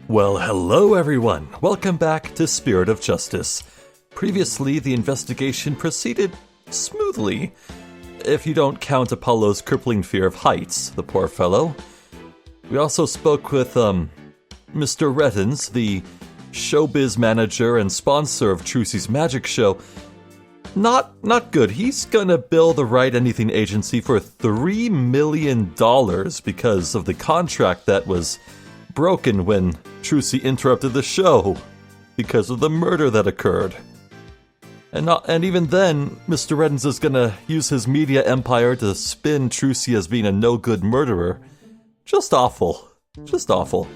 Well, hello everyone. Welcome back to Spirit of Justice. Previously, the investigation proceeded smoothly, if you don't count Apollo's crippling fear of heights, the poor fellow. We also spoke with, Mr. Reddens, the showbiz manager and sponsor of Trucy's magic show. Not good. He's gonna bill the Write Anything agency for $3 million because of the contract that was broken when Trucy interrupted the show because of the murder that occurred. And even then, Mr. Reddens is gonna use his media empire to spin Trucy as being a no-good murderer. Just awful. Just awful.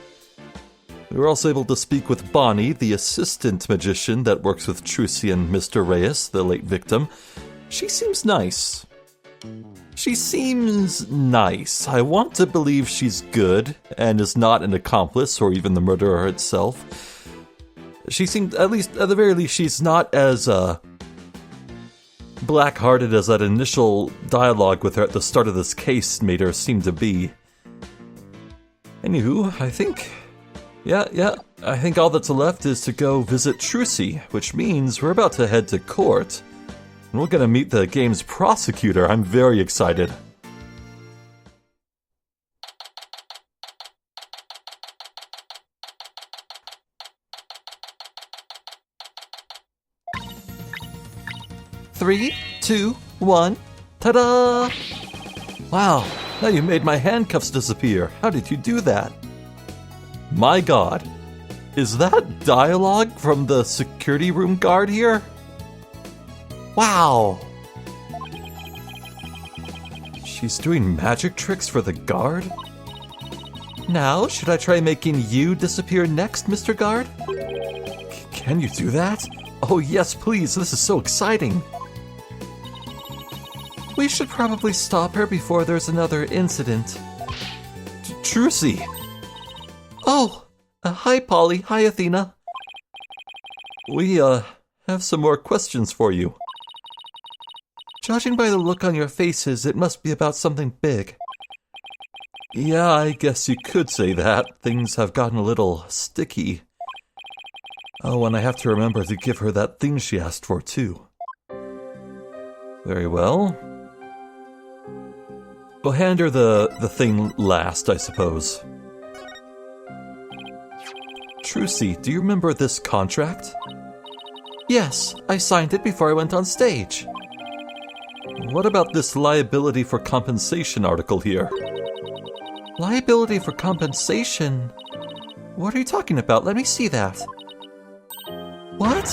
We were also able to speak with Bonnie, the assistant magician that works with Trucy and Mr. Reyes, the late victim. She seems nice. I want to believe she's good and is not an accomplice or even the murderer itself. She seemed, at the very least, she's not as black-hearted as that initial dialogue with her at the start of this case made her seem to be. Anywho, I think all that's left is to go visit Trucy, which means we're about to head to court. And we're gonna meet the game's prosecutor. I'm very excited. Three, two, one, ta-da! Wow, now you made my handcuffs disappear. How did you do that? My god, is that dialogue from the security room guard here? Wow! She's doing magic tricks for the guard? Now, should I try making you disappear next, Mr. Guard? Can you do that? Oh yes, please, this is so exciting! We should probably stop her before there's another incident. Trucy! Oh! Hi, Polly. Hi, Athena. We, have some more questions for you. Judging by the look on your faces, it must be about something big. Yeah, I guess you could say that. Things have gotten a little sticky. Oh, and I have to remember to give her that thing she asked for, too. Very well. We'll hand her the thing last, I suppose. Trucy, do you remember this contract? Yes, I signed it before I went on stage. What about this liability for compensation article here? Liability for compensation? What are you talking about? Let me see that. What?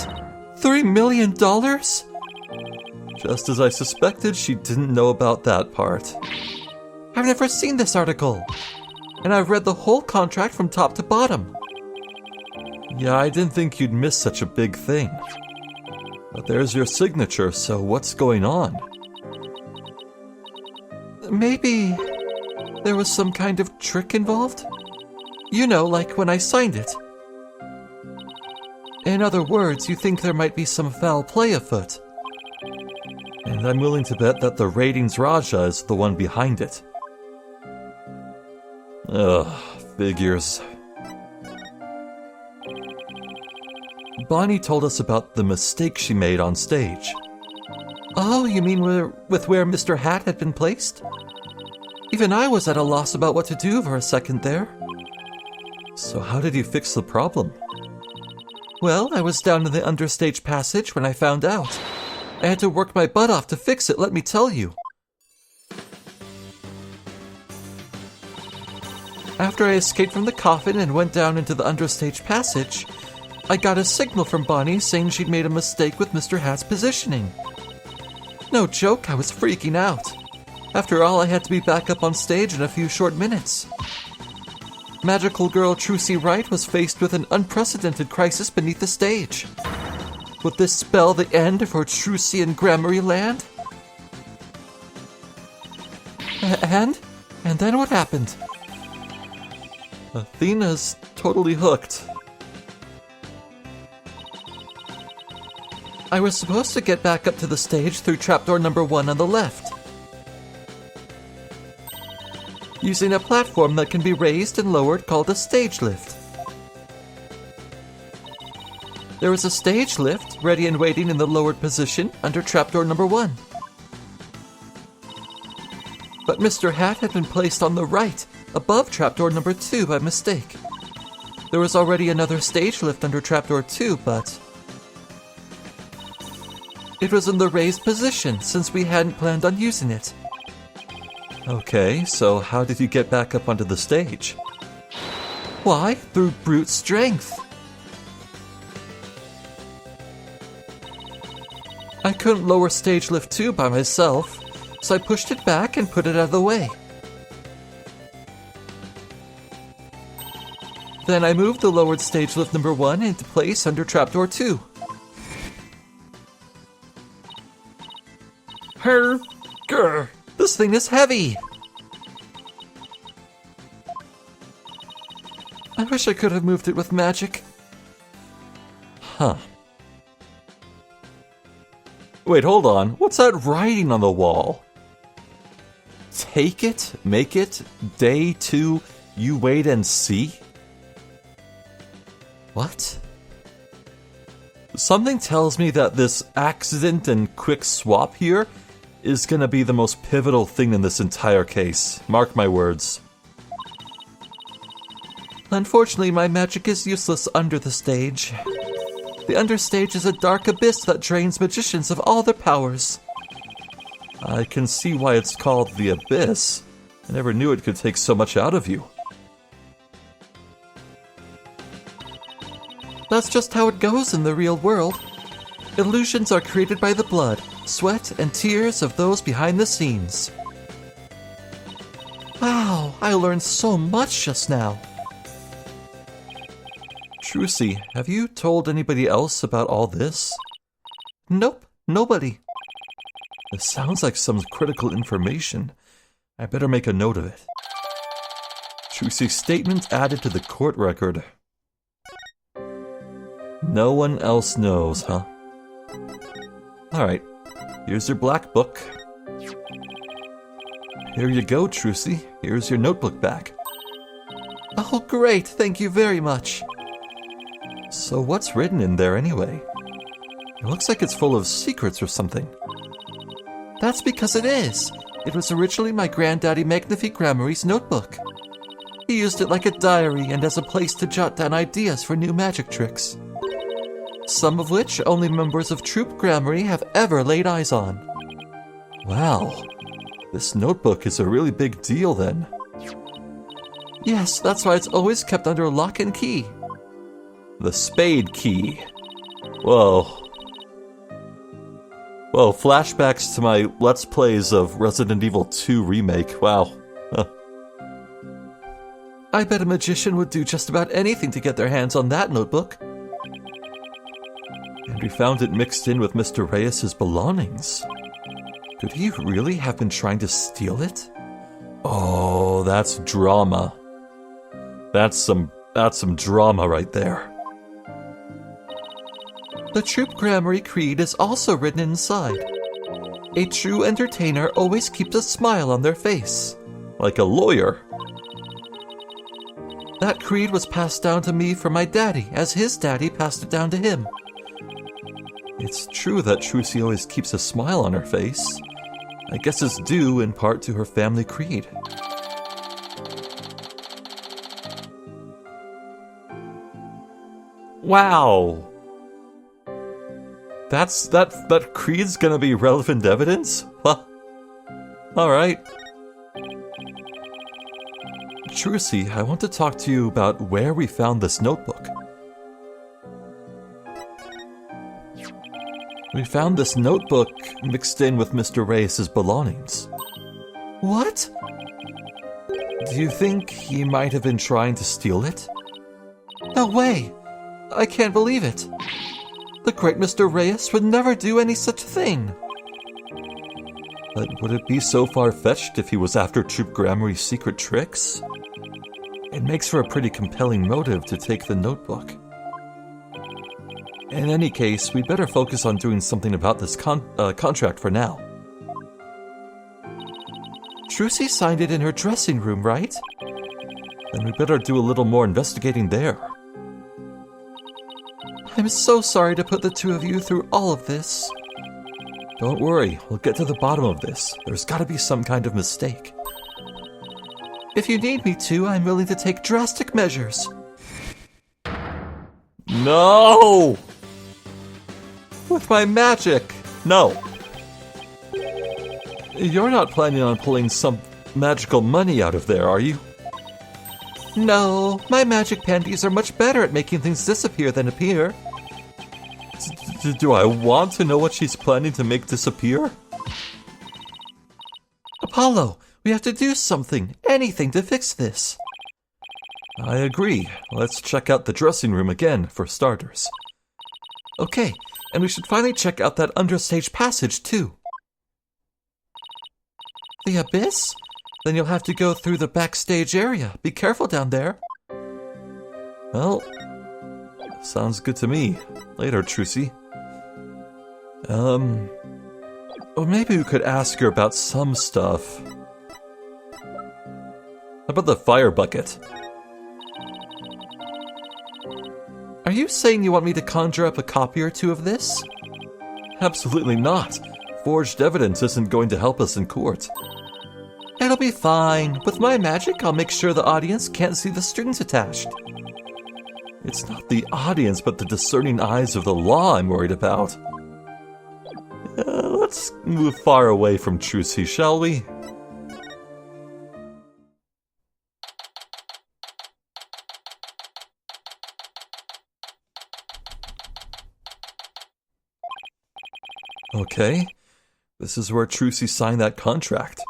$3 million? Just as I suspected, she didn't know about that part. I've never seen this article, and I've read the whole contract from top to bottom. Yeah, I didn't think you'd miss such a big thing. But there's your signature, so what's going on? Maybe there was some kind of trick involved? You know, like when I signed it. In other words, you think there might be some foul play afoot. And I'm willing to bet that the ratings Raja is the one behind it. Ugh, figures. Bonnie told us about the mistake she made on stage. Oh, you mean with where Mr. Hat had been placed? Even I was at a loss about what to do for a second there. So how did you fix the problem? Well, I was down in the understage passage when I found out. I had to work my butt off to fix it, let me tell you. After I escaped from the coffin and went down into the understage passage, I got a signal from Bonnie saying she'd made a mistake with Mr. Hat's positioning. No joke, I was freaking out. After all, I had to be back up on stage in a few short minutes. Magical girl Trucy Wright was faced with an unprecedented crisis beneath the stage. Would this spell the end for Trucy and Gramarye Land? And then what happened? Athena's totally hooked. I was supposed to get back up to the stage through trapdoor number 1 on the left. using a platform that can be raised and lowered called a stage lift. There was a stage lift ready and waiting in the lowered position under trapdoor number 1. But Mr. Hat had been placed on the right, above trapdoor number 2 by mistake. There was already another stage lift under trapdoor 2, but it was in the raised position since we hadn't planned on using it. Okay, so how did you get back up onto the stage? Why, through brute strength. I couldn't lower stage lift 2 by myself, so I pushed it back and put it out of the way. Then I moved the lowered stage lift number 1 into place under trapdoor 2. Grr, this thing is heavy! I wish I could have moved it with magic. Huh. Wait, hold on. What's that writing on the wall? Take it, make it, day 2, you wait and see? What? Something tells me that this accident and quick swap here is gonna be the most pivotal thing in this entire case. Mark my words. Unfortunately, my magic is useless under the stage. The understage is a dark abyss that drains magicians of all their powers. I can see why it's called the Abyss. I never knew it could take so much out of you. That's just how it goes in the real world. Illusions are created by the blood, sweat, and tears of those behind the scenes. Wow, I learned so much just now. Trucy, have you told anybody else about all this? Nope, nobody. This sounds like some critical information. I better make a note of it. Trucy's statement added to the court record. No one else knows, huh? Alright, here's your black book. Here you go, Trucy. Here's your notebook back. Oh, great, thank you very much. So what's written in there anyway? It looks like it's full of secrets or something. That's because it is. It was originally my granddaddy Magnifique Gramarye's notebook. He used it like a diary and as a place to jot down ideas for new magic tricks. Some of which only members of Troop Gramarye have ever laid eyes on. Wow, this notebook is a really big deal then. Yes, that's why it's always kept under lock and key. The spade key. Whoa. Whoa, flashbacks to my Let's Plays of Resident Evil 2 Remake. Wow. Huh. I bet a magician would do just about anything to get their hands on that notebook. And we found it mixed in with Mr. Reyes's belongings. Could he really have been trying to steal it? Oh, that's drama. That's some drama right there. The Troop Gramarye Creed is also written inside. A true entertainer always keeps a smile on their face. Like a lawyer. That creed was passed down to me from my daddy, as his daddy passed it down to him. It's true that Trucy always keeps a smile on her face. I guess it's due in part to her family creed. Wow! That creed's gonna be relevant evidence? Huh. Alright. Trucy, I want to talk to you about where we found this notebook. We found this notebook mixed in with Mr. Reyes's belongings. What? Do you think he might have been trying to steal it? No way! I can't believe it. The great Mr. Reyes would never do any such thing. But would it be so far-fetched if he was after Troop Gramarye's secret tricks? It makes for a pretty compelling motive to take the notebook. In any case, we'd better focus on doing something about this contract for now. Trucy signed it in her dressing room, right? Then we better do a little more investigating there. I'm so sorry to put the two of you through all of this. Don't worry, we'll get to the bottom of this. There's gotta be some kind of mistake. If you need me to, I'm willing to take drastic measures. No! With my magic! No! You're not planning on pulling some magical money out of there, are you? No, my magic panties are much better at making things disappear than appear. Do I want to know what she's planning to make disappear? Apollo, we have to do something, anything to fix this. I agree. Let's check out the dressing room again, for starters. Okay, and we should finally check out that understage passage, too. The abyss? Then you'll have to go through the backstage area. Be careful down there. Well, sounds good to me. Later, Trucy. Or maybe we could ask her about some stuff. How about the fire bucket? Are you saying you want me to conjure up a copy or two of this? Absolutely not. Forged evidence isn't going to help us in court. It'll be fine. With my magic, I'll make sure the audience can't see the strings attached. It's not the audience, but the discerning eyes of the law I'm worried about. Let's move far away from Trucy, shall we? Okay, this is where Trucy signed that contract.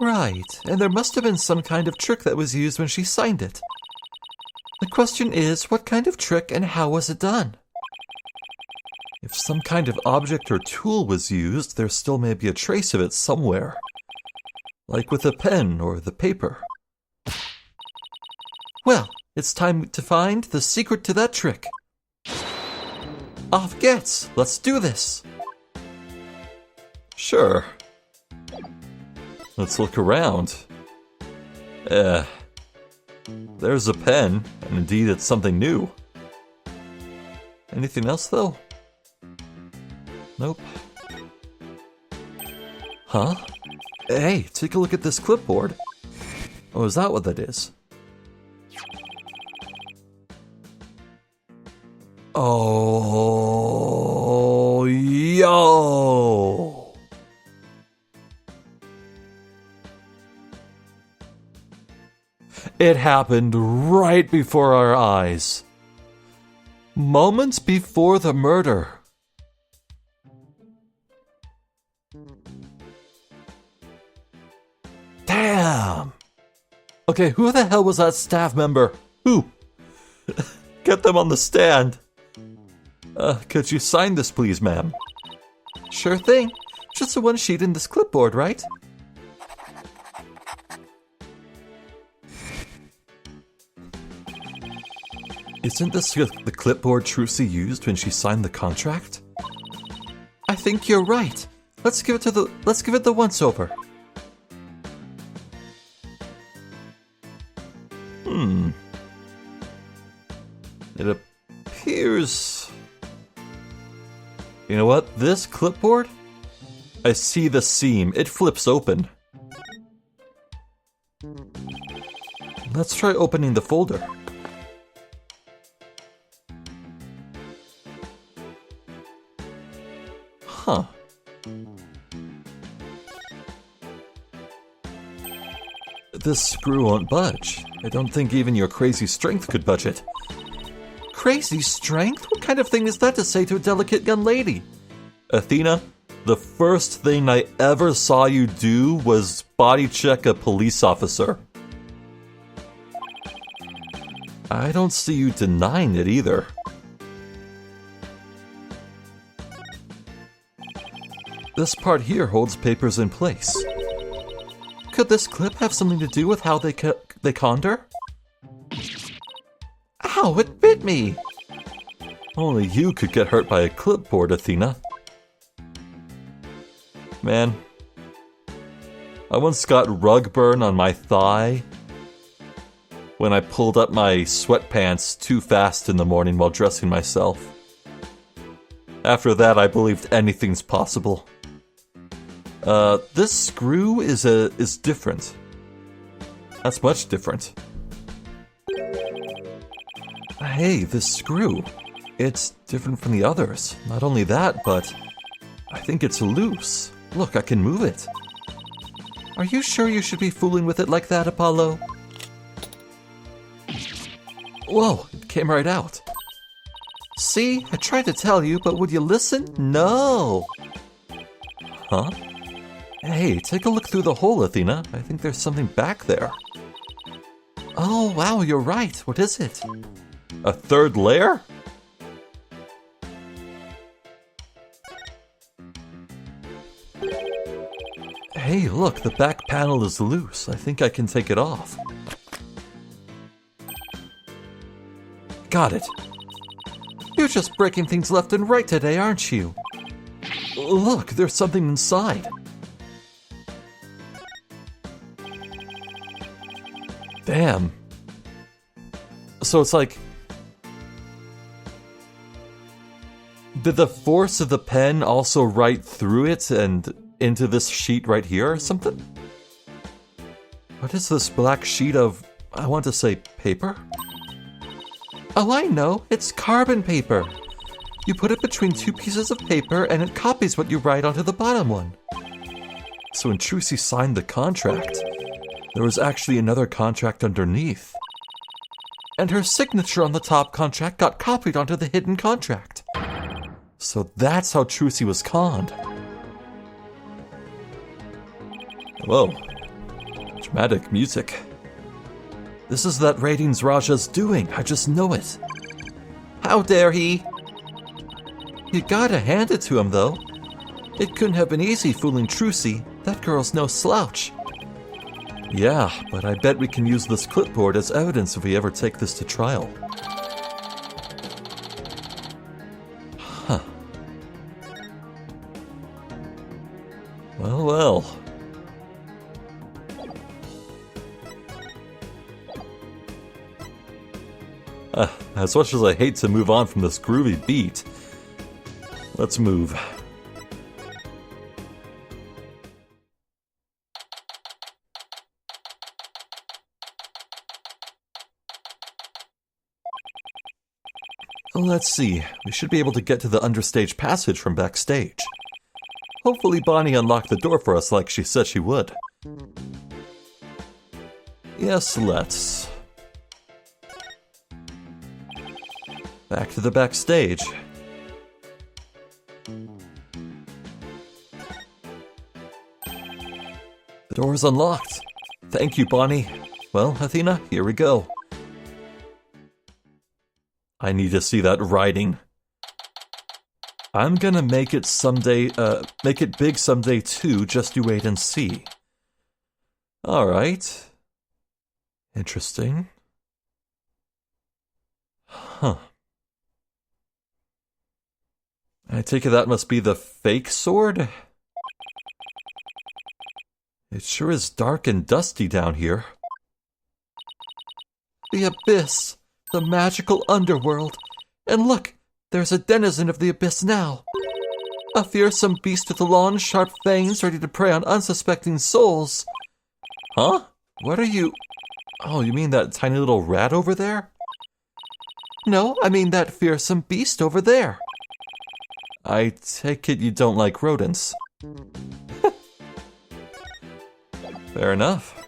Right, and there must have been some kind of trick that was used when she signed it. The question is, what kind of trick and how was it done? If some kind of object or tool was used, there still may be a trace of it somewhere. Like with a pen or the paper. Well, it's time to find the secret to that trick. Off gets! Let's do this! Sure. Let's look around. There's a pen, and indeed it's something new. Anything else, though? Nope. Huh? Hey, take a look at this clipboard. Oh, is that what that is? Oh, yo! It happened right before our eyes. Moments before the murder. Damn! Okay, who the hell was that staff member? Who? Get them on the stand. Could you sign this, please, ma'am? Sure thing. Just the one sheet in this clipboard, right? Isn't this the clipboard Trucy used when she signed the contract? I think you're right. Let's give it the once-over. It appears... You know what? This clipboard? I see the seam. It flips open. Let's try opening the folder. Huh. This screw won't budge. I don't think even your crazy strength could budge it. Crazy strength? What kind of thing is that to say to a delicate young lady? Athena, the first thing I ever saw you do was body check a police officer. I don't see you denying it either. This part here holds papers in place. Could this clip have something to do with how they conned her? Ow, it bit me! Only you could get hurt by a clipboard, Athena. Man, I once got rug burn on my thigh when I pulled up my sweatpants too fast in the morning while dressing myself. After that, I believed anything's possible. This screw is different. That's much different. Hey, this screw. It's different from the others. Not only that, but I think it's loose. Look, I can move it. Are you sure you should be fooling with it like that, Apollo? Whoa, it came right out. See, I tried to tell you, but would you listen? No! Huh? Hey, take a look through the hole, Athena. I think there's something back there. Oh, wow, you're right. What is it? A third layer? Hey, look, the back panel is loose. I think I can take it off. Got it. You're just breaking things left and right today, aren't you? Look, there's something inside. Damn. So it's like... Did the force of the pen also write through it and into this sheet right here or something? What is this black sheet of, I want to say, paper? Oh, I know. It's carbon paper. You put it between two pieces of paper and it copies what you write onto the bottom one. So when Trucy signed the contract, there was actually another contract underneath. And her signature on the top contract got copied onto the hidden contract. So that's how Trucy was conned. Whoa. Dramatic music. This is that ratings Raja's doing. I just know it. How dare he? You gotta hand it to him, though. It couldn't have been easy fooling Trucy. That girl's no slouch. Yeah, but I bet we can use this clipboard as evidence if we ever take this to trial. Huh. Well, well. As much as I hate to move on from this groovy beat, let's move. Let's see, we should be able to get to the understage passage from backstage. Hopefully Bonnie unlocked the door for us like she said she would. Yes, let's. Back to the backstage. The door is unlocked. Thank you, Bonnie. Well, Athena, here we go. I need to see that writing. I'm gonna make it someday, make it big someday too, just you wait and see. Alright. Interesting. Huh. I take it that must be the fake sword? It sure is dark and dusty down here. The abyss! The magical underworld! And look! There's a denizen of the abyss now! A fearsome beast with long, sharp fangs ready to prey on unsuspecting souls! Huh? What are you... Oh, you mean that tiny little rat over there? No, I mean that fearsome beast over there. I take it you don't like rodents. Fair enough.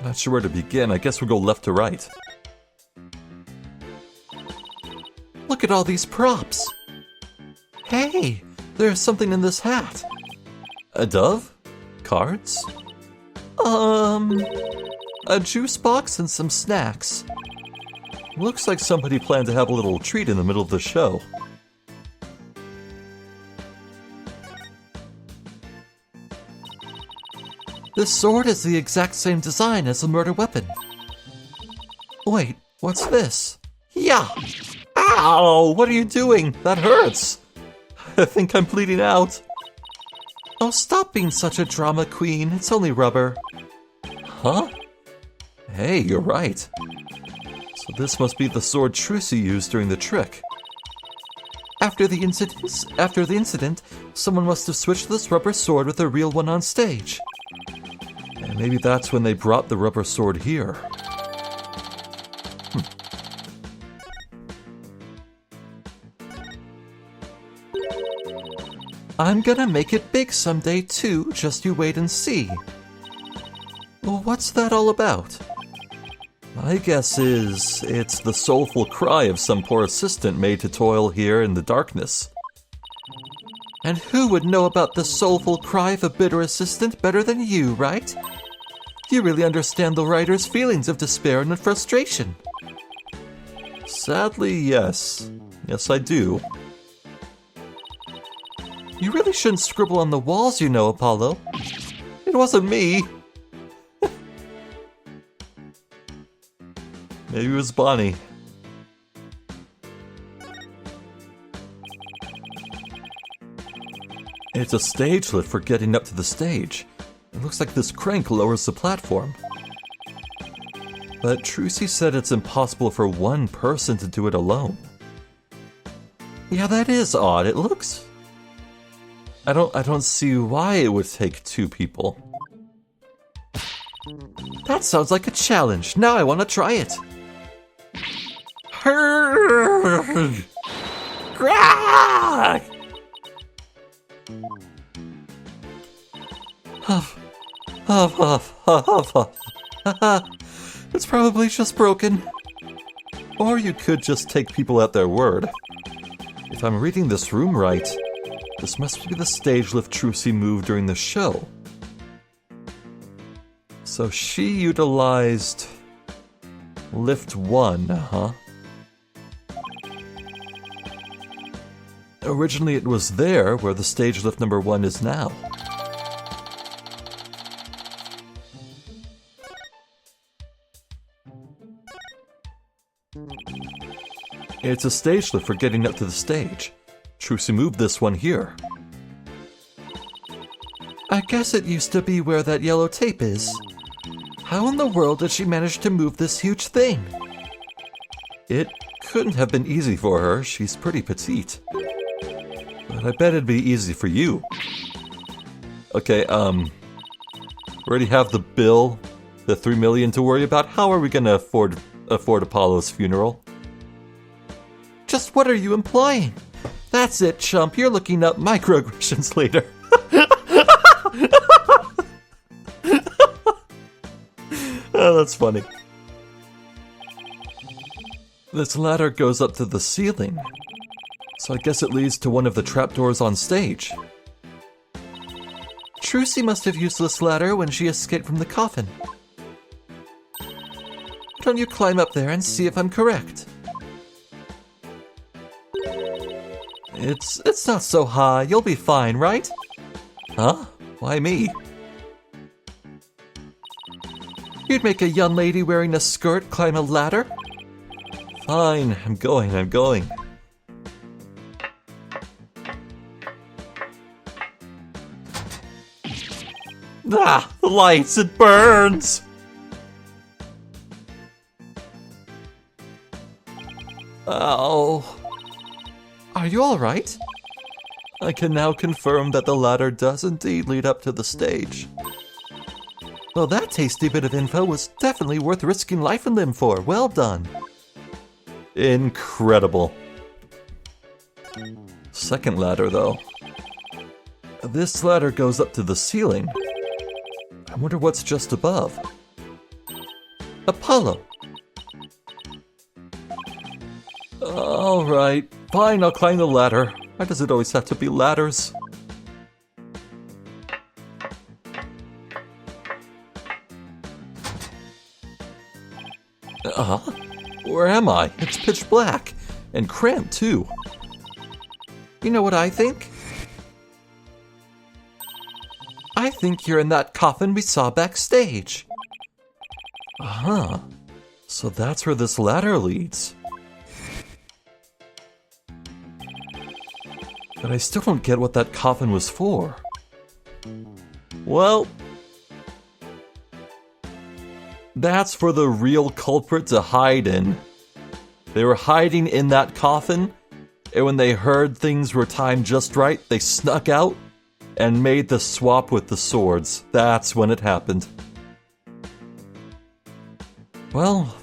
Not sure where to begin. I guess we'll go left to right. Look at all these props. Hey, there's something in this hat. A dove? Cards? A juice box and some snacks. Looks like somebody planned to have a little treat in the middle of the show. This sword is the exact same design as the murder weapon. Wait, what's this? Yeah! Ow! What are you doing? That hurts! I think I'm bleeding out. Oh, stop being such a drama queen. It's only rubber. Huh? Hey, you're right. So this must be the sword Trucy used during the trick. After the incident, someone must have switched this rubber sword with a real one on stage. And maybe that's when they brought the rubber sword here. I'm gonna make it big someday too, just you wait and see. Well, what's that all about? My guess is it's the soulful cry of some poor assistant made to toil here in the darkness. And who would know about the soulful cry of a bitter assistant better than you, right? You really understand the writer's feelings of despair and frustration. Sadly, yes. Yes, I do. You really shouldn't scribble on the walls, you know, Apollo. It wasn't me. Maybe it was Bonnie. It's a stage lift for getting up to the stage. It looks like this crank lowers the platform. But Trucy said it's impossible for one person to do it alone. Yeah, that is odd. It looks... I don't see why it would take two people. That sounds like a challenge. Now I want to try it. Huff, huff, huff, huff, huff. It's probably just broken. Or you could just take people at their word. If I'm reading this room right, this must be the stage lift Trucy moved during the show. So she utilized lift 1, huh? Originally it was there where the stage lift number 1 is now. It's a stage lift for getting up to the stage. Trucy moved this one here. I guess it used to be where that yellow tape is. How in the world did she manage to move this huge thing? It couldn't have been easy for her. She's pretty petite. But I bet it'd be easy for you. Okay, we already have the bill, the $3 million to worry about. How are we gonna afford Apollo's funeral? Just what are you implying? That's it, chump. You're looking up microaggressions later. Oh, that's funny. This ladder goes up to the ceiling, so I guess it leads to one of the trapdoors on stage. Trucy must have used this ladder when she escaped from the coffin. Why don't you climb up there and see if I'm correct? It's not so high. You'll be fine, right? Huh? Why me? You'd make a young lady wearing a skirt climb a ladder? Fine, I'm going. Ah, the lights, it burns! Ow. Are you alright? I can now confirm that the ladder does indeed lead up to the stage. Well, that tasty bit of info was definitely worth risking life and limb for. Well done. Incredible. Second ladder, though. This ladder goes up to the ceiling. I wonder what's just above. Apollo. Alright, fine, I'll climb the ladder. Why does it always have to be ladders? Where am I? It's pitch black. And cramped, too. You know what I think? I think you're in that coffin we saw backstage. So that's where this ladder leads. But I still don't get what that coffin was for. Well, that's for the real culprit to hide in. They were hiding in that coffin, and when they heard things were timed just right, they snuck out and made the swap with the swords. That's when it happened. Well,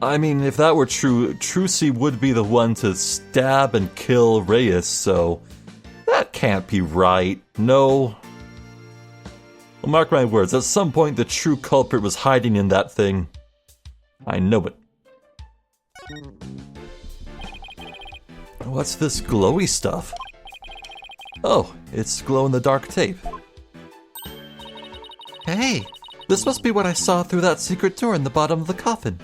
I mean, if that were true, Trucy would be the one to stab and kill Reyes, so that can't be right. No. Well, mark my words, at some point the true culprit was hiding in that thing. I know it. What's this glowy stuff? Oh, it's glow-in-the-dark tape. Hey, this must be what I saw through that secret door in the bottom of the coffin.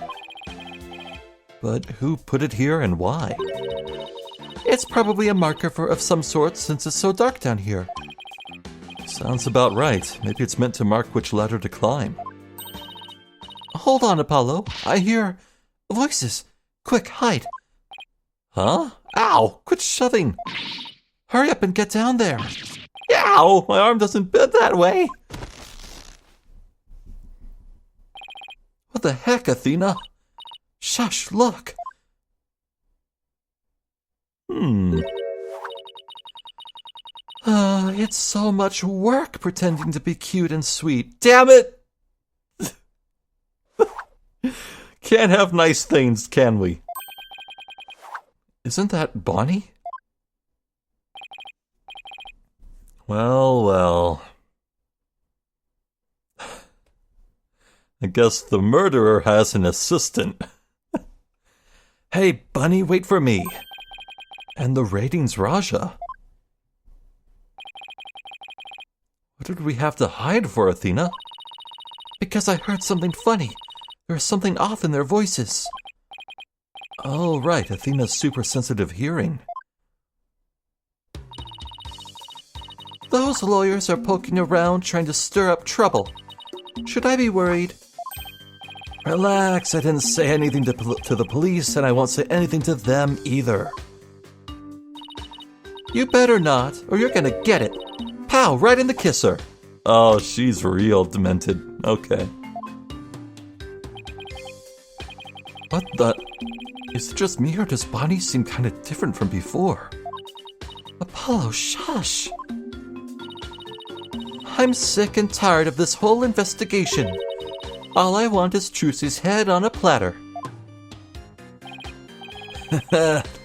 But who put it here and why? It's probably a marker of some sort since it's so dark down here. Sounds about right. Maybe it's meant to mark which ladder to climb. Hold on, Apollo. I hear voices. Quick, hide. Huh? Ow! Quit shoving! Hurry up and get down there! Ow! My arm doesn't bend that way! What the heck, Athena? Shush, look! It's so much work pretending to be cute and sweet. Damn it! Can't have nice things, can we? Isn't that Bonnie? Well. I guess the murderer has an assistant. Hey, Bunny, wait for me. And the rating's Raja. What did we have to hide for, Athena? Because I heard something funny. There was something off in their voices. Oh, right, Athena's super sensitive hearing. Those lawyers are poking around trying to stir up trouble. Should I be worried? Relax, I didn't say anything to the police, and I won't say anything to them either. You better not, or you're gonna get it. Pow, right in the kisser. Oh, she's real demented. Okay. What the... Is it just me, or does Bonnie seem kind of different from before? Apollo, shush! I'm sick and tired of this whole investigation. All I want is Trucy's head on a platter.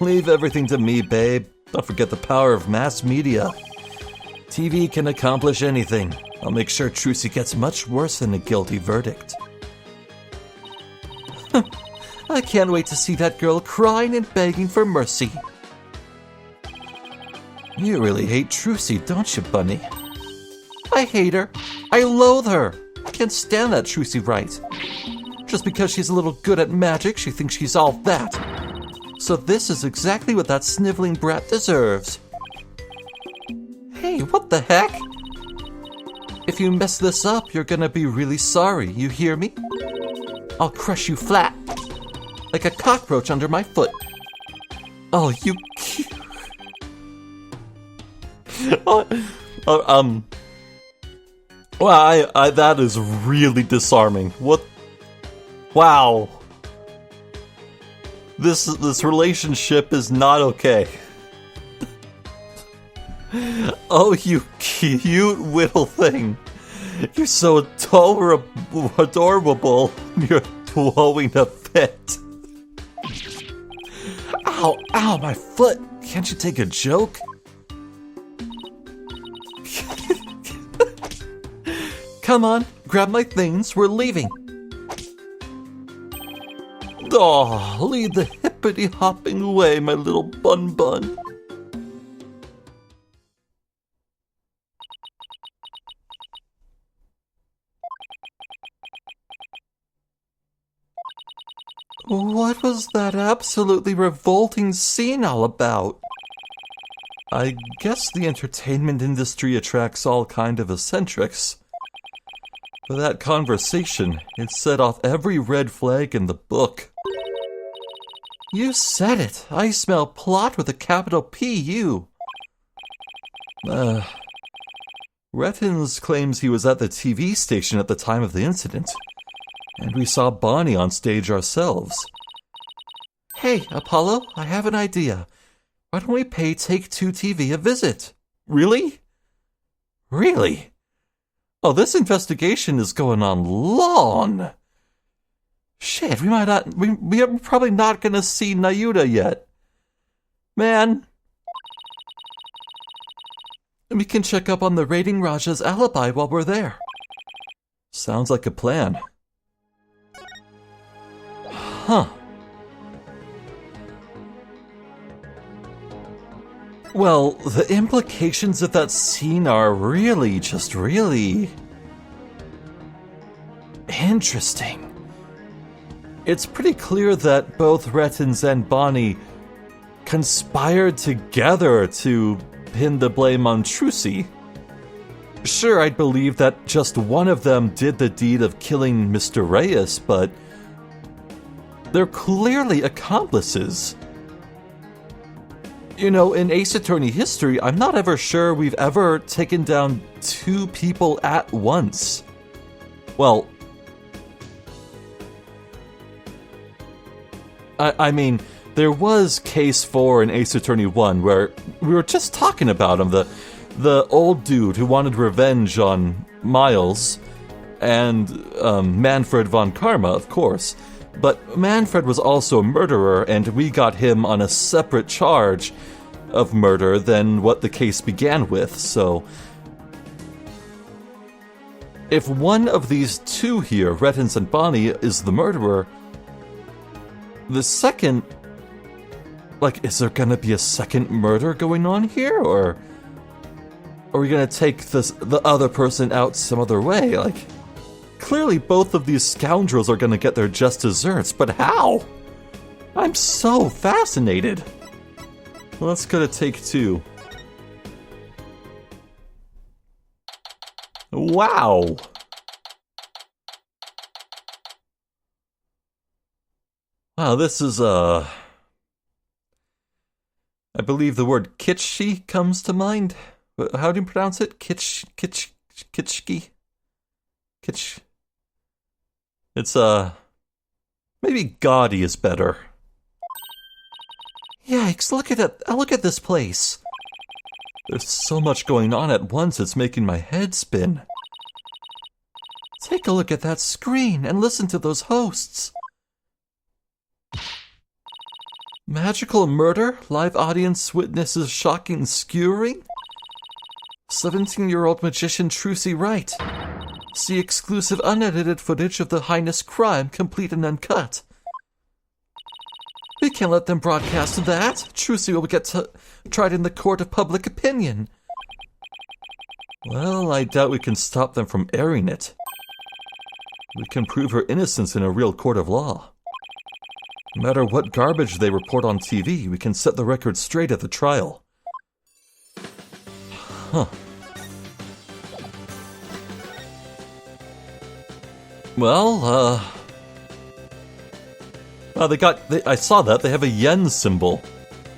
Leave everything to me, babe. Don't forget the power of mass media. TV can accomplish anything. I'll make sure Trucy gets much worse than a guilty verdict. I can't wait to see that girl crying and begging for mercy. You really hate Trucy, don't you, Bunny? I hate her. I loathe her. I can't stand that Trucy right. Just because she's a little good at magic, she thinks she's all that. So this is exactly what that sniveling brat deserves. Hey, what the heck? If you mess this up, you're gonna be really sorry, you hear me? I'll crush you flat. Like a cockroach under my foot. Oh, you cute. Well, that is really disarming. What? Wow. This relationship is not okay. Oh, you cute little thing. You're so adorable. You're throwing a fit. Ow, ow, my foot. Can't you take a joke? Come on, grab my things, we're leaving. Oh, lead the hippity-hopping away, my little bun-bun. What was that absolutely revolting scene all about? I guess the entertainment industry attracts all kind of eccentrics. But that conversation, it set off every red flag in the book. You said it. I smell plot with a capital P-U. Rettins claims he was at the TV station at the time of the incident, and we saw Bonnie on stage ourselves. Hey, Apollo, I have an idea. Why don't we pay Take-Two TV a visit? Really? Really? Oh, this investigation is going on long. Shit, we're probably not gonna see Nayuta yet. Man. We can check up on the Raiding Raja's alibi while we're there. Sounds like a plan. Huh. Well, the implications of that scene are really interesting. It's pretty clear that both Rettins and Bonnie conspired together to pin the blame on Trucy. Sure, I'd believe that just one of them did the deed of killing Mr. Reyes, but they're clearly accomplices. You know, in Ace Attorney history, I'm not ever sure we've ever taken down two people at once. Well, I mean, there was Case 4 in Ace Attorney 1 where we were just talking about him, the old dude who wanted revenge on Miles, and Manfred von Karma, of course. But Manfred was also a murderer, and we got him on a separate charge of murder than what the case began with, so if one of these two here, Rettins and Bonnie, is the murderer, the second... Like, is there gonna be a second murder going on here, or are we gonna take the other person out some other way? Like, clearly both of these scoundrels are gonna get their just desserts, but how? I'm so fascinated. Well, let's go to Take-Two. Wow. Wow, this is, I believe the word kitschy comes to mind. How do you pronounce it? Kitschki? Kitsch. It's, maybe gaudy is better. Yikes, look at this place. There's so much going on at once, it's making my head spin. Take a look at that screen and listen to those hosts. Magical murder? Live audience witnesses shocking skewering? 17-year-old magician Trucy Wright. See exclusive unedited footage of the heinous crime, complete and uncut. We can't let them broadcast that. Trucy will get tried in the court of public opinion. Well, I doubt we can stop them from airing it. We can prove her innocence in a real court of law. No matter what garbage they report on TV, we can set the record straight at the trial. Huh. Well, I saw that. They have a yen symbol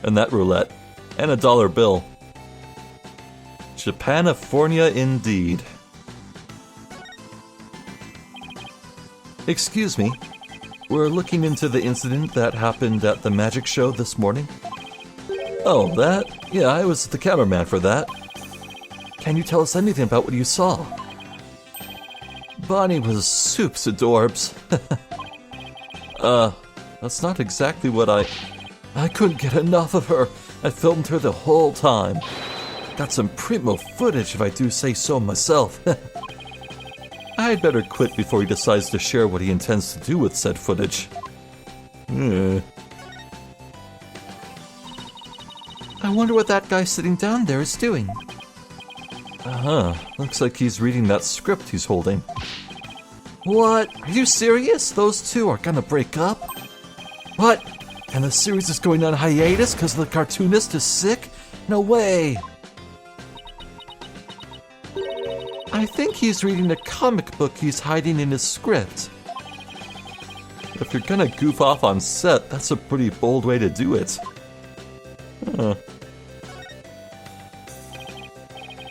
in that roulette. And a dollar bill. Japanifornia indeed. Excuse me. We're looking into the incident that happened at the magic show this morning. Oh, that? Yeah, I was the cameraman for that. Can you tell us anything about what you saw? Bonnie was soups adorbs. That's not exactly what I couldn't get enough of her. I filmed her the whole time. Got some primo footage if I do say so myself. I'd better quit before he decides to share what he intends to do with said footage. I wonder what that guy sitting down there is doing. Looks like he's reading that script he's holding. What? Are you serious? Those two are gonna break up? What? And the series is going on hiatus because the cartoonist is sick? No way! I think he's reading a comic book he's hiding in his script. if you're gonna goof off on set, that's a pretty bold way to do it.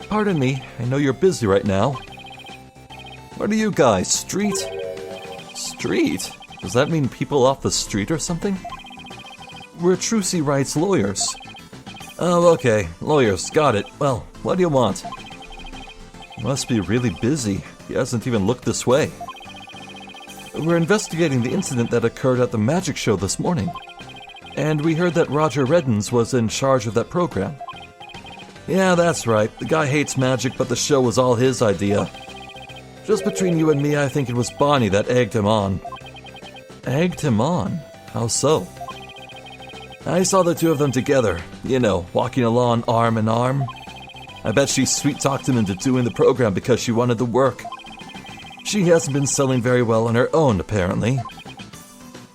Pardon me, I know you're busy right now. What are you guys, street? Street? Does that mean people off the street or something? We're Trucy Wright's lawyers. Oh, okay, lawyers, got it. Well, what do you want? Must be really busy. He hasn't even looked this way. We're investigating the incident that occurred at the magic show this morning. And we heard that Roger Reddens was in charge of that program. Yeah, that's right. The guy hates magic, but the show was all his idea. Just between you and me, I think it was Bonnie that egged him on. Egged him on? How so? I saw the two of them together, you know, walking along arm in arm. I bet she sweet-talked him into doing the program because she wanted the work. She hasn't been selling very well on her own, apparently.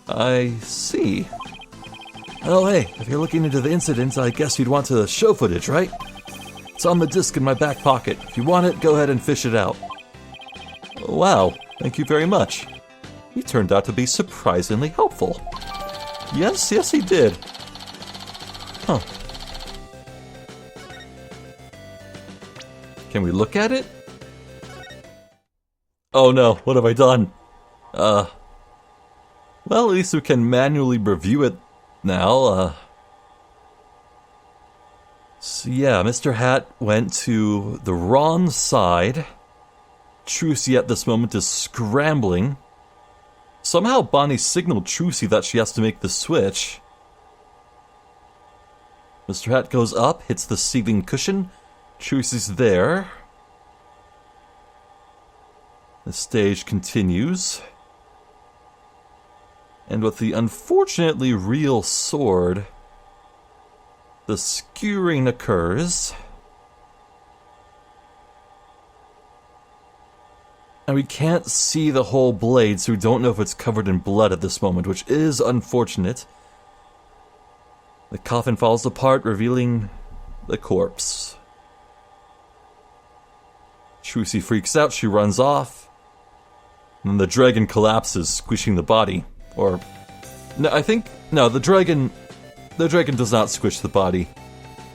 I see. Oh, hey, if you're looking into the incident, I guess you'd want to show footage, right? It's on the disc in my back pocket. If you want it, go ahead and fish it out. Wow, thank you very much. He turned out to be surprisingly helpful. Yes, he did. Huh. Can we look at it? Oh no, what have I done? Well, at least we can manually review it now. So yeah, Mr. Hat went to the wrong side. Trucy at this moment is scrambling. Somehow Bonnie signaled Trucy that she has to make the switch. Mr. Hat goes up, hits the ceiling cushion. Trucy's there. The stage continues. And with the unfortunately real sword, the skewering occurs. And we can't see the whole blade, so we don't know if it's covered in blood at this moment, which is unfortunate. The coffin falls apart, revealing the corpse. Trucy freaks out, she runs off. And then the dragon collapses, squishing the body. Or, no, the dragon does not squish the body.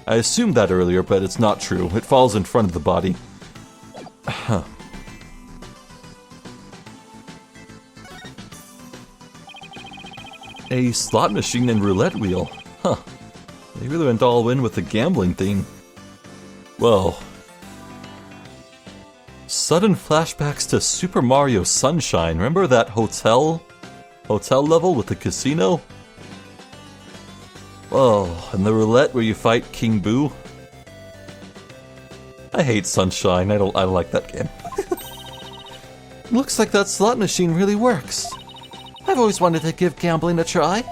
I assumed that earlier, but it's not true. It falls in front of the body. Huh. A slot machine and roulette wheel. Huh. They really went all in with the gambling theme. Whoa. Sudden flashbacks to Super Mario Sunshine. Remember that hotel level with the casino? Whoa, and the roulette where you fight King Boo? I hate Sunshine. I don't like that game. Looks like that slot machine really works. I've always wanted to give gambling a try.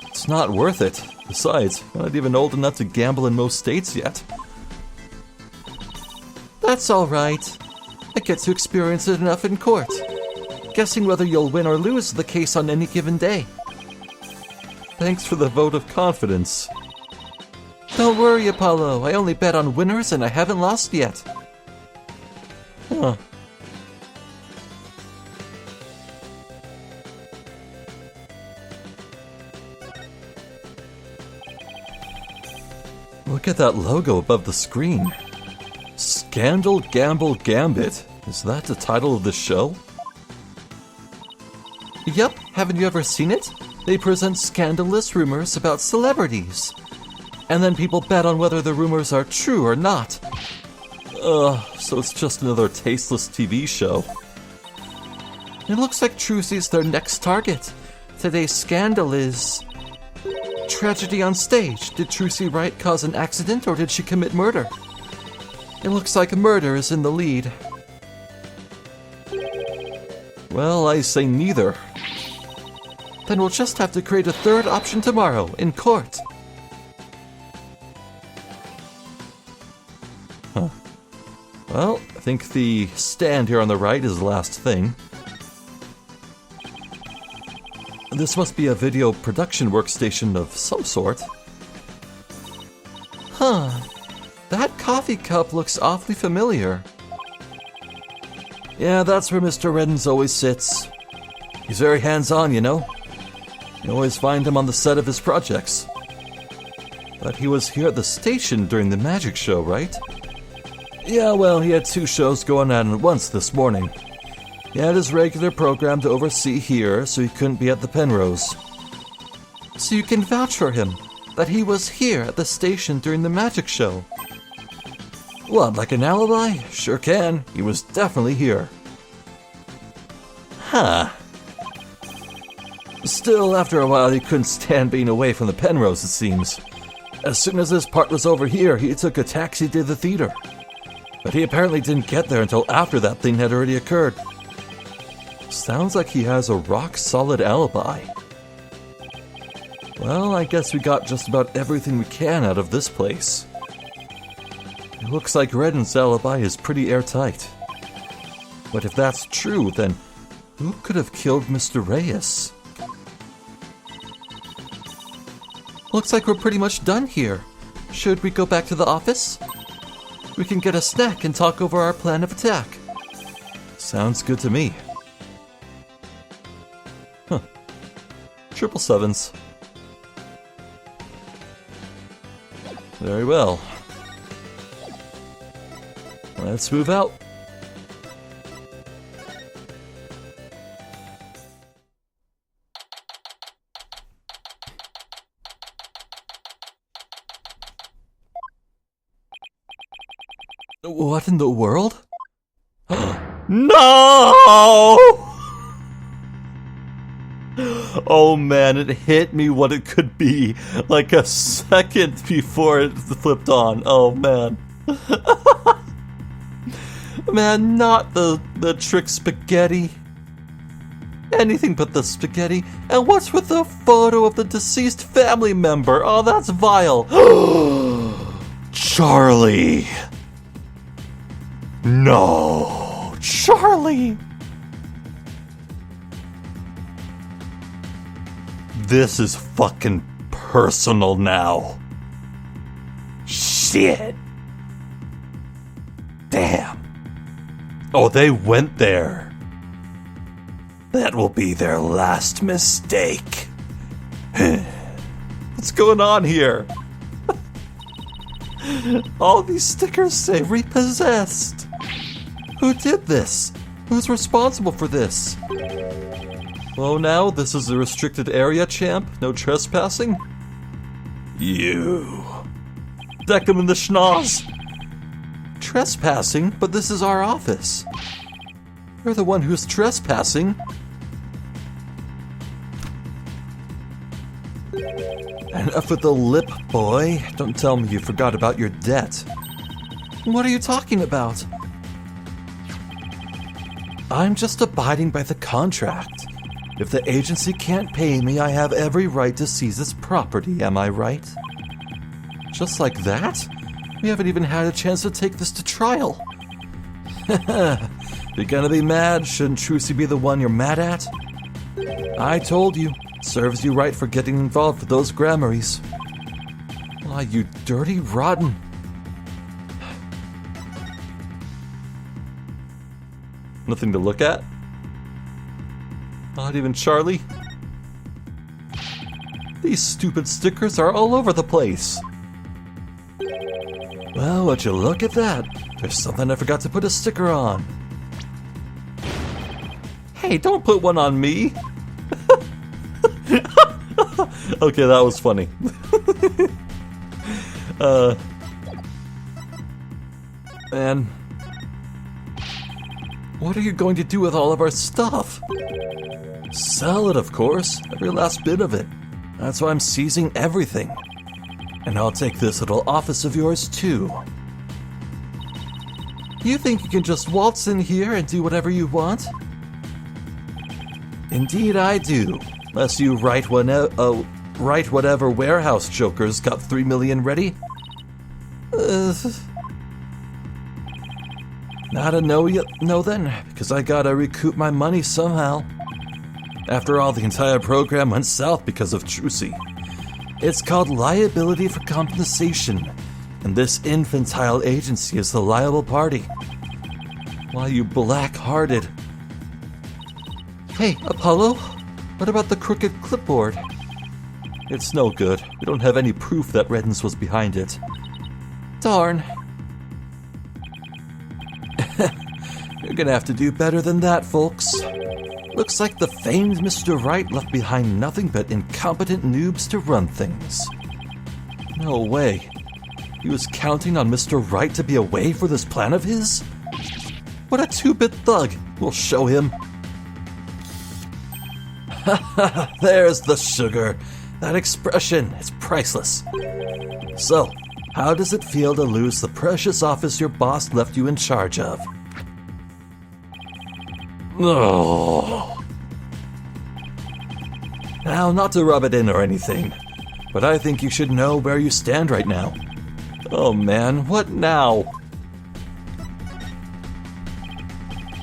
It's not worth it. Besides, I'm not even old enough to gamble in most states yet. That's alright. I get to experience it enough in court. Guessing whether you'll win or lose is the case on any given day. Thanks for the vote of confidence. Don't worry, Apollo. I only bet on winners and I haven't lost yet. Huh. Look at that logo above the screen. Scandal, Gamble, Gambit. Is that the title of the show? Yep, haven't you ever seen it? They present scandalous rumors about celebrities. And then people bet on whether the rumors are true or not. So it's just another tasteless TV show. It looks like Trucy's their next target. Today's scandal is... tragedy on stage. Did Trucy Wright cause an accident or did she commit murder? It looks like murder is in the lead. Well, I say neither. Then we'll just have to create a third option tomorrow, in court. Huh. Well, I think the stand here on the right is the last thing. This must be a video production workstation of some sort. Huh. That coffee cup looks awfully familiar. Yeah, that's where Mr. Reddens always sits. He's very hands-on, you know. You always find him on the set of his projects. But he was here at the station during the magic show, right? Yeah, well, he had 2 shows going on at once this morning. He had his regular program to oversee here, so he couldn't be at the Penrose. So you can vouch for him, that he was here at the station during the magic show? What, like an alibi? Sure can. He was definitely here. Huh. Still, after a while, he couldn't stand being away from the Penrose, it seems. As soon as his part was over here, he took a taxi to the theater. But he apparently didn't get there until after that thing had already occurred. Sounds like he has a rock-solid alibi. Well, I guess we got just about everything we can out of this place. It looks like Redden's alibi is pretty airtight. But if that's true, then who could have killed Mr. Reyes? Looks like we're pretty much done here. Should we go back to the office? We can get a snack and talk over our plan of attack. Sounds good to me. Huh. 777s. Very well. Let's move out. What in the world? No! Oh man, it hit me what it could be like a second before it flipped on. Oh man. Man, not the trick spaghetti. Anything but the spaghetti. And what's with the photo of the deceased family member? Oh, that's vile. Charlie. No, Charlie. This is fucking personal now. Shit. Damn. Oh, they went there. That will be their last mistake. What's going on here? All these stickers say repossessed. Who did this? Who's responsible for this? Oh, now this is a restricted area, champ. No trespassing? You. Deck him in the schnoz. Trespassing? But this is our office. You're the one who's trespassing. Enough with the lip, boy. Don't tell me you forgot about your debt. What are you talking about? I'm just abiding by the contract. If the agency can't pay me, I have every right to seize its property, am I right? Just like that? We haven't even had a chance to take this to trial. If you're gonna be mad, shouldn't Trucy be the one you're mad at? I told you. Serves you right for getting involved with those Grammarys. Why, you dirty, rotten... Nothing to look at? Not even Charlie? These stupid stickers are all over the place. Well, would you look at that? There's something I forgot to put a sticker on. Hey, don't put one on me! Okay, that was funny. Man. What are you going to do with all of our stuff? Sell it, of course. Every last bit of it. That's why I'm seizing everything. And I'll take this little office of yours, too. You think you can just waltz in here and do whatever you want? Indeed I do. Unless you write whatever warehouse joker's got 3 million ready. Not a no yet? No then, because I gotta recoup my money somehow. After all, the entire program went south because of Trucy. It's called liability for compensation, and this infantile agency is the liable party. Why, you black-hearted. Hey, Apollo, what about the crooked clipboard? It's no good. We don't have any proof that Reddens was behind it. Darn. You're gonna have to do better than that, folks. Looks like the famed Mr. Wright left behind nothing but incompetent noobs to run things. No way. He was counting on Mr. Wright to be away for this plan of his? What a two-bit thug. We'll show him. There's the sugar. That expression is priceless. So, how does it feel to lose the precious office your boss left you in charge of? Oh. Now, not to rub it in or anything, but I think you should know where you stand right now. Oh man, what now?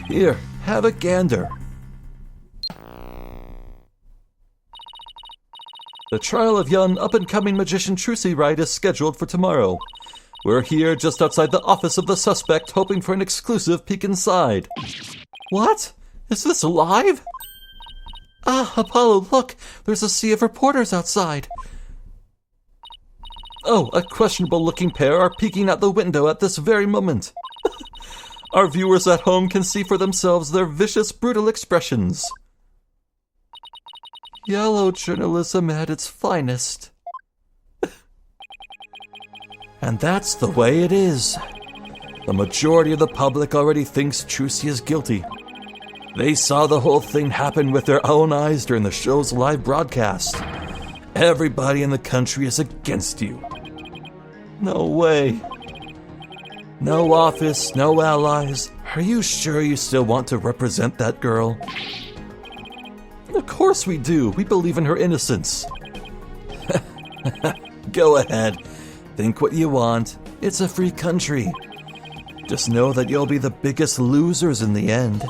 Here, have a gander. The trial of young up-and-coming magician Trucy Wright is scheduled for tomorrow. We're here just outside the office of the suspect, hoping for an exclusive peek inside. What? Is this live? Ah, Apollo, look! There's a sea of reporters outside. Oh, a questionable-looking pair are peeking out the window at this very moment. Our viewers at home can see for themselves their vicious, brutal expressions. Yellow journalism at its finest. And that's the way it is. The majority of the public already thinks Trucy is guilty. They saw the whole thing happen with their own eyes during the show's live broadcast. Everybody in the country is against you. No way. No office, no allies. Are you sure you still want to represent that girl? Of course we do. We believe in her innocence. Go ahead. Think what you want. It's a free country. Just know that you'll be the biggest losers in the end.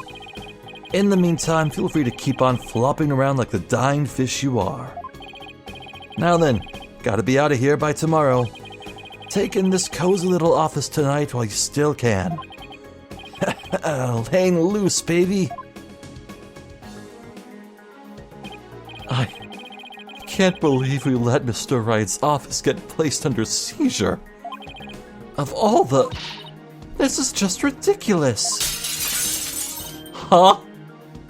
In the meantime, feel free to keep on flopping around like the dying fish you are. Now then, gotta be out of here by tomorrow. Take in this cozy little office tonight while you still can. Hang loose, baby. I can't believe we let Mr. Wright's office get placed under seizure. Of all the... This is just ridiculous. Huh?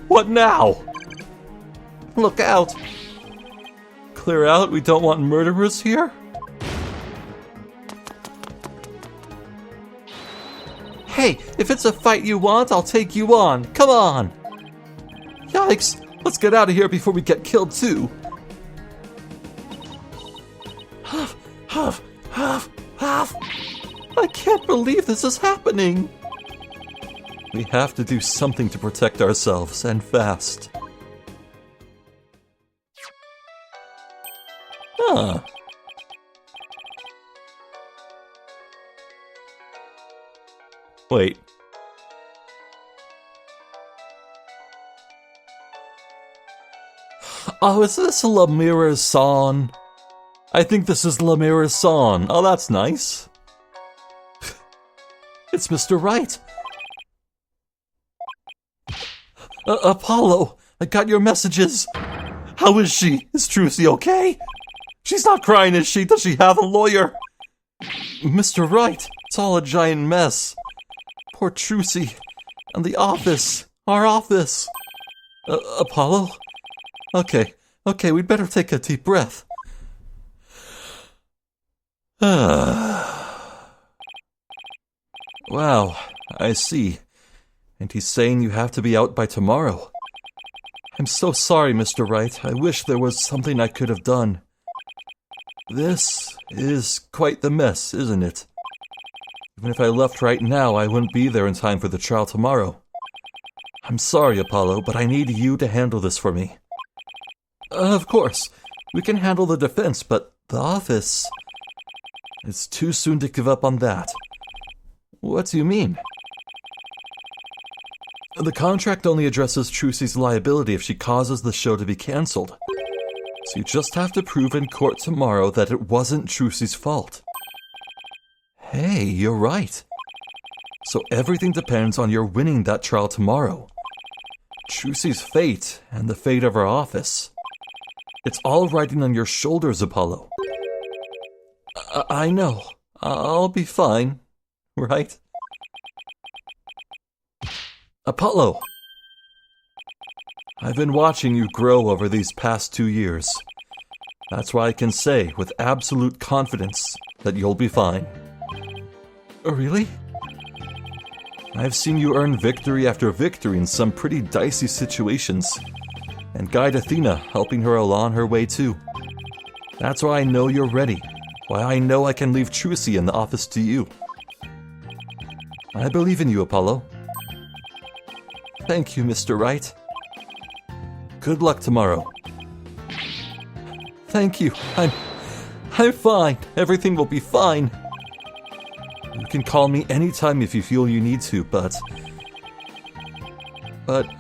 What now? Look out. Clear out, we don't want murderers here? Hey, if it's a fight you want, I'll take you on. Come on. Yikes. Let's get out of here before we get killed too. Huff, huff, huff, huff. I can't believe this is happening. We have to do something to protect ourselves, and fast. Huh. Wait. Oh, is this Lemira's song? I think this is Lemira's song. Oh, that's nice. It's Mr. Wright. Apollo, I got your messages. How is she? Is Trucy okay? She's not crying, is she? Does she have a lawyer? Mr. Wright, it's all a giant mess. Poor Trucy. And the office. Our office. Apollo? Okay, we'd better take a deep breath. Wow, I see. And he's saying you have to be out by tomorrow. I'm so sorry, Mr. Wright. I wish there was something I could have done. This is quite the mess, isn't it? Even if I left right now, I wouldn't be there in time for the trial tomorrow. I'm sorry, Apollo, but I need you to handle this for me. Of course, we can handle the defense, but the office... It's too soon to give up on that. What do you mean? The contract only addresses Trucy's liability if she causes the show to be cancelled. So you just have to prove in court tomorrow that it wasn't Trucy's fault. Hey, you're right. So everything depends on your winning that trial tomorrow. Trucy's fate and the fate of our office. It's all riding on your shoulders, Apollo. I know. I'll be fine, right? Apollo! I've been watching you grow over these past 2 years. That's why I can say with absolute confidence that you'll be fine. Really? I've seen you earn victory after victory in some pretty dicey situations, and guide Athena, helping her along her way too. That's why I know you're ready, why I know I can leave Trucy in the office to you. I believe in you, Apollo. Thank you, Mr. Wright. Good luck tomorrow. Thank you. I'm fine. Everything will be fine. You can call me anytime if you feel you need to, but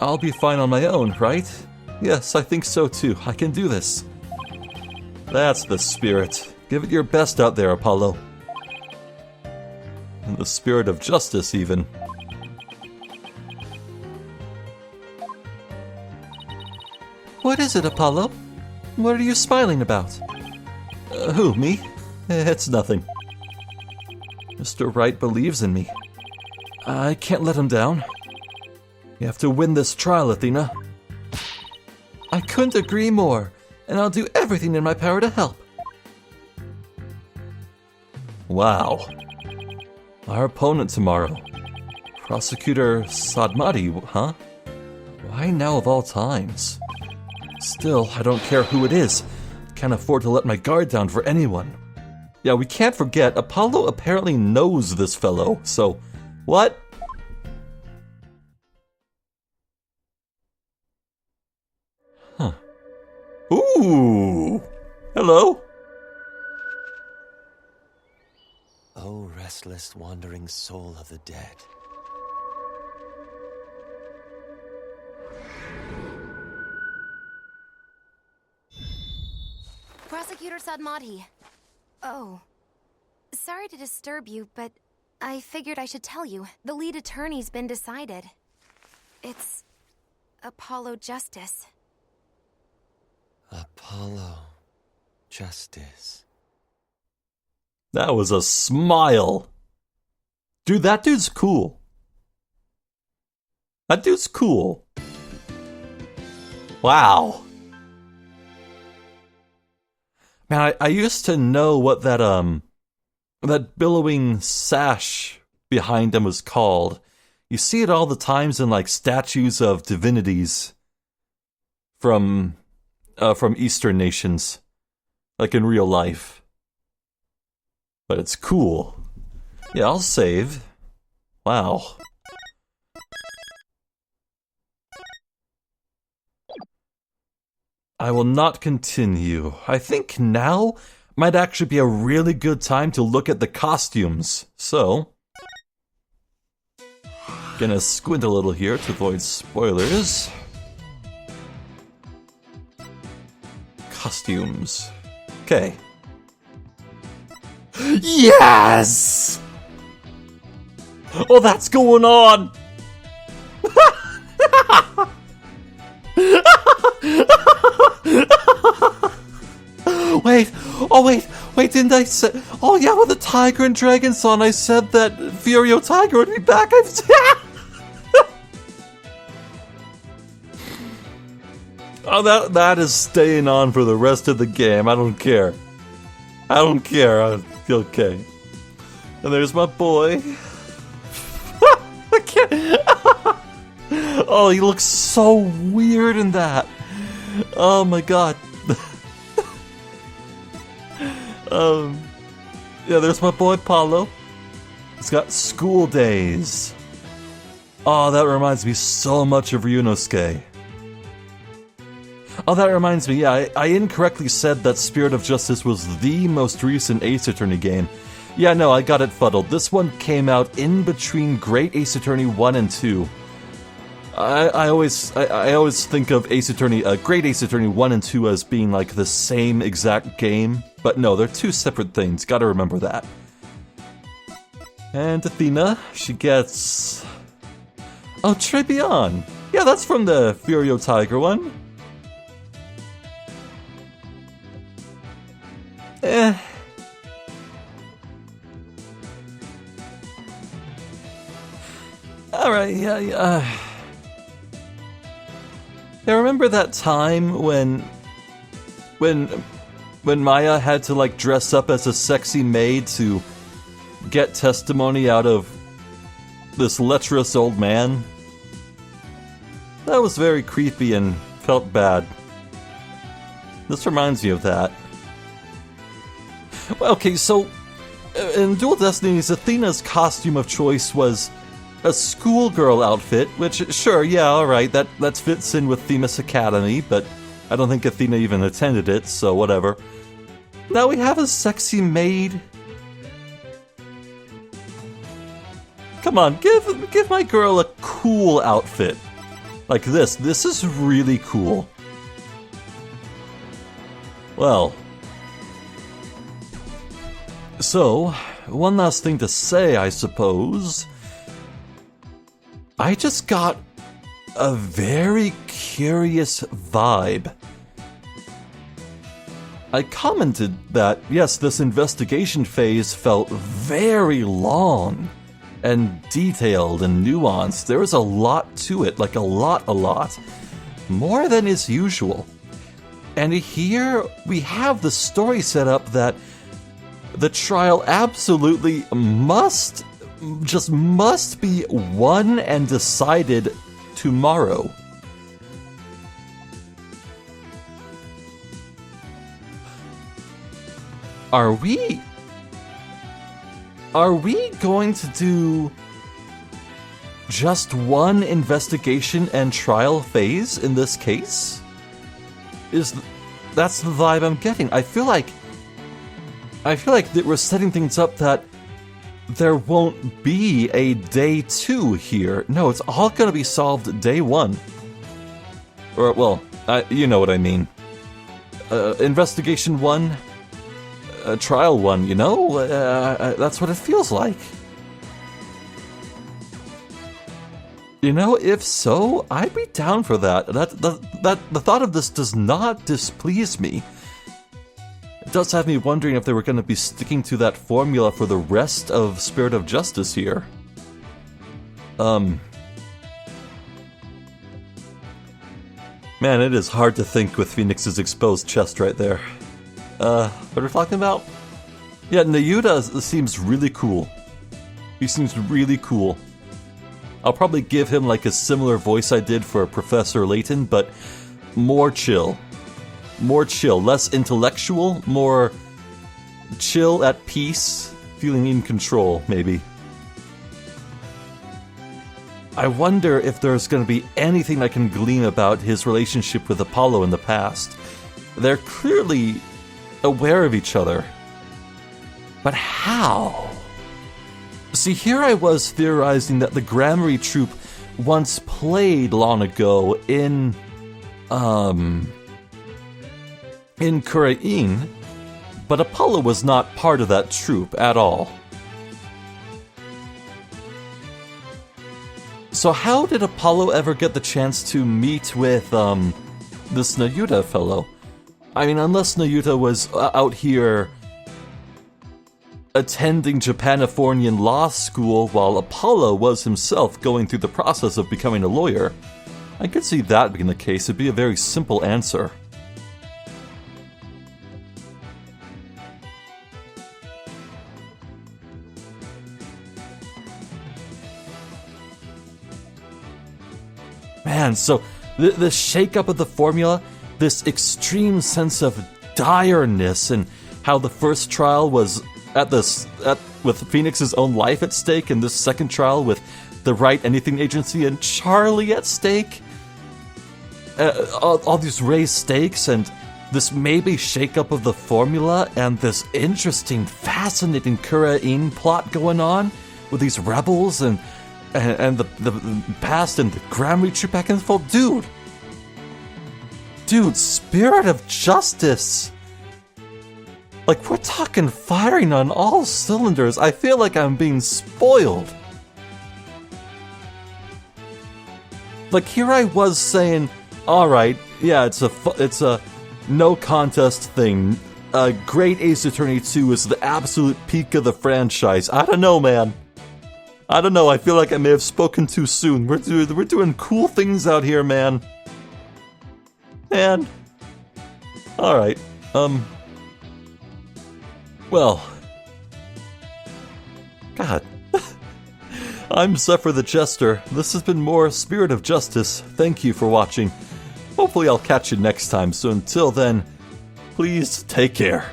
I'll be fine on my own, right? Yes, I think so too. I can do this. That's the spirit. Give it your best out there, Apollo. And the spirit of justice, even. What is it, Apollo? What are you smiling about? Who, me? It's nothing. Mr. Wright believes in me. I can't let him down. You have to win this trial, Athena. I couldn't agree more, and I'll do everything in my power to help. Wow. Our opponent tomorrow. Prosecutor Sadmati, huh? Why now of all times? Still, I don't care who it is. Can't afford to let my guard down for anyone. Yeah, we can't forget, Apollo apparently knows this fellow, so... What? Huh. Ooh! Hello? O restless, wandering soul of the dead. Prosecutor Sadmati. Oh. Sorry to disturb you, but I figured I should tell you. The lead attorney's been decided. It's Apollo Justice. Apollo Justice. That was a smile. Dude, that dude's cool. That dude's cool. Wow. Man, I used to know what that billowing sash behind him was called. You see it all the times in like statues of divinities from Eastern nations, like in real life. But it's cool. Yeah, I'll save. Wow. I will not continue. I think now might actually be a really good time to look at the costumes. So, gonna squint a little here to avoid spoilers. Costumes. Okay. Yes! Oh, that's going on! Wait, didn't I say... Oh yeah, with the Tiger and Dragon song, I said that Furio Tiger would be back. Oh, that is staying on for the rest of the game. I don't care. Okay. And there's my boy. I can't... Oh, he looks so weird in that. Oh my god. Yeah, there's my boy Paulo. He's got school days. Oh, that reminds me so much of Ryunosuke. Oh, that reminds me, yeah, I incorrectly said that Spirit of Justice was the most recent Ace Attorney game. Yeah, no, I got it fuddled. This one came out in between Great Ace Attorney 1 and 2. I always think of Ace Attorney, Great Ace Attorney 1 and 2 as being like the same exact game, but no, they're two separate things, gotta remember that. And Athena, she gets... Oh, Trebion! Yeah, that's from the Furio Tiger one. Alright, yeah. I remember that time when Maya had to, like, dress up as a sexy maid to get testimony out of this lecherous old man? That was very creepy and felt bad. This reminds me of that. Well, okay, so in Dual Destinies, Athena's costume of choice was a schoolgirl outfit, which, sure, yeah, alright, that fits in with Themis Academy, but I don't think Athena even attended it, so whatever. Now we have a sexy maid. Come on, give my girl a cool outfit. Like this. This is really cool. Well. So, one last thing to say, I suppose. I just got a very curious vibe. I commented that, yes, this investigation phase felt very long and detailed and nuanced. There was a lot to it, like a lot. More than is usual. And here we have the story set up that the trial absolutely must be won and decided tomorrow. Are we going to do just one investigation and trial phase in this case? That's the vibe I'm getting. I feel like that we're setting things up that there won't be a day 2 here. No, it's all gonna be solved day 1. Or, well, you know what I mean. Investigation 1, trial 1, you know? That's what it feels like. You know, if so, I'd be down for that. The thought of this does not displease me. It does have me wondering if they were going to be sticking to that formula for the rest of Spirit of Justice here. Man, it is hard to think with Phoenix's exposed chest right there. What are we talking about? Yeah, Nayuta seems really cool. He seems really cool. I'll probably give him like a similar voice I did for Professor Layton, but more chill. More chill, less intellectual, more chill, at peace, feeling in control, maybe. I wonder if there's going to be anything I can glean about his relationship with Apollo in the past. They're clearly aware of each other. But how? See, here I was theorizing that the Gramarye troupe once played long ago in Khura'in, but Apollo was not part of that troupe at all. So how did Apollo ever get the chance to meet with, this Nayuta fellow? I mean, unless Nayuta was out here attending Japanifornian law school while Apollo was himself going through the process of becoming a lawyer. I could see that being the case. It'd be a very simple answer. Man, so the shakeup of the formula, this extreme sense of direness, and how the first trial was with Phoenix's own life at stake, and this second trial with the Right Anything Agency and Charlie at stake. All these raised stakes, and this maybe shakeup of the formula, and this interesting, fascinating Khura'in plot going on with these rebels and the past and the Gramarye troop back and forth. Dude, Spirit of Justice. Like, we're talking firing on all cylinders. I feel like I'm being spoiled. Like, here I was saying, alright, yeah, it's a no contest thing. Great Ace Attorney 2 is the absolute peak of the franchise. I don't know, man. I don't know, I feel like I may have spoken too soon. We're doing cool things out here, man. Man. Alright, well. God. I'm Zephyr the Jester. This has been more Spirit of Justice. Thank you for watching. Hopefully I'll catch you next time, so until then, please take care.